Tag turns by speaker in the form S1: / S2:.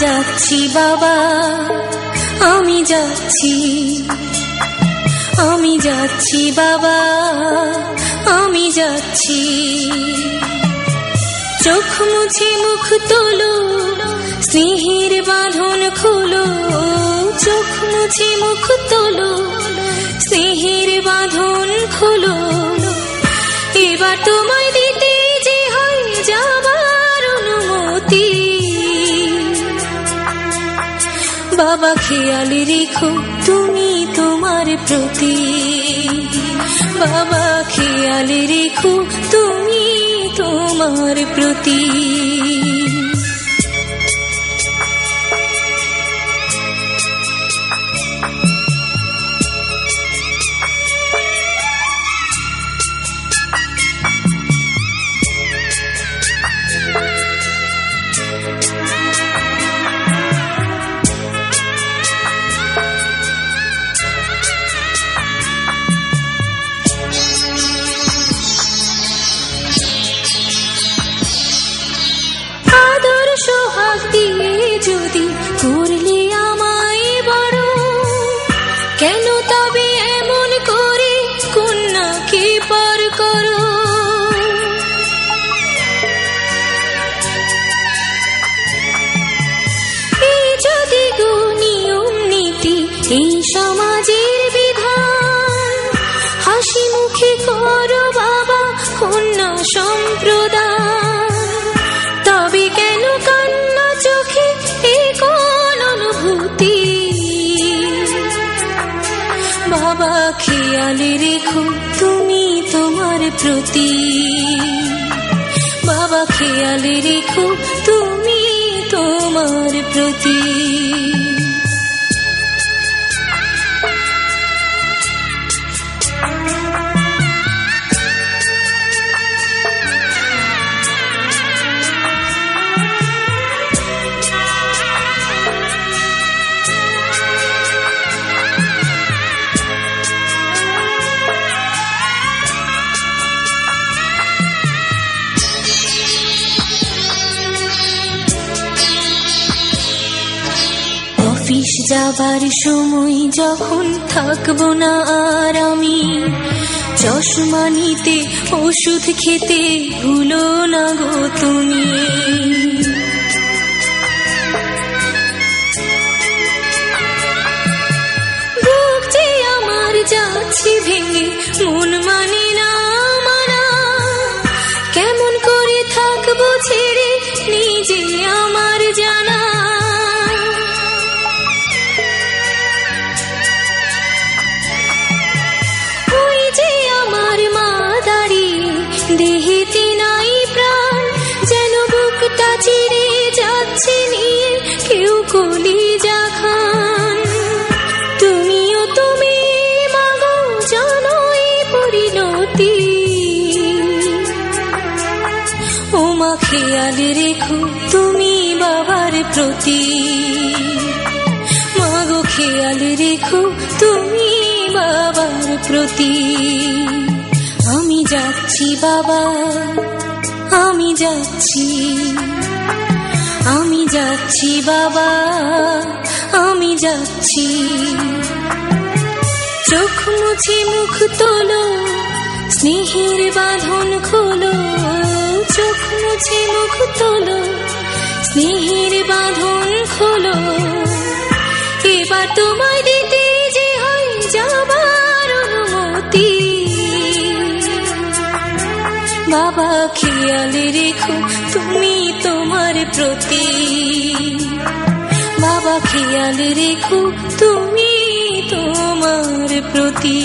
S1: যাচ্ছি বাবা, আমি যাচ্ছি, আমি যাচ্ছি বাবা, আমি যাচ্ছি। চোখ মুছে মুখ তোলো, স্নেহের বাঁধন খোলো। চোখ মুছে মুখ তোলো, স্নেহের বাঁধন খোলো। এবার তোমায় দিতে যে হয় যাবার অনুমতি। বাবা খেয়াল রেখো তুমি তোমার প্রতি, বাবা খেয়াল রেখো তুমি তোমার প্রতি। সোহাগ দিয়ে যদি করলে আমায় বড়, কেন তবে এমন করে কন্যাকে পর করো? এই যদি গো নিয়ম নীতি, এই সমাজের বিধান, হাসি মুখে করো বাবা কন্যা সম্প্রদান। তবে কেন কান্না চোখে এ কোন অনুভূতি? বাবা খেয়াল রেখো তুমি তোমার প্রতি, বাবা খেয়াল রেখো তুমি তোমার প্রতি। অফিস যাবার সময় যখন থাকবো না আর আমি, চশমা নিতে ওষুধ খেতে ভুলো না গো তুমি। বুক যে আমার যাচ্ছে ভেঙে, মন মানে না মানা। কেমন করে থাকবো ছেড়ে নিজে আমার জানা। দেহেতে নাই প্রাণ, যেন বুকটা চিরে যাচ্ছে নিয়ে কেউ কলিজা খান। তুমিও তুমি মাগো জানো এই পরিণতি। ও মা খেয়াল রেখো তুমি বাবার প্রতি, মাগো খেয়াল রেখো তুমি বাবার প্রতি। আমি যাচ্ছি বাবা, আমি যাচ্ছি, আমি যাচ্ছি বাবা, আমি যাচ্ছি। চোখ মুছে মুখ তোলো, স্নেহের বাঁধন খোলো। চোখ মুছে মুখ তোলো, স্নেহের বাঁধন খোলো। এবার তোমায় দিতে যে হয় যাবার অনুমতি। বাবা খেয়াল রেখো তুমি তোমার প্রতি, বাবা খেয়াল রেখো তুমি তোমার প্রতি।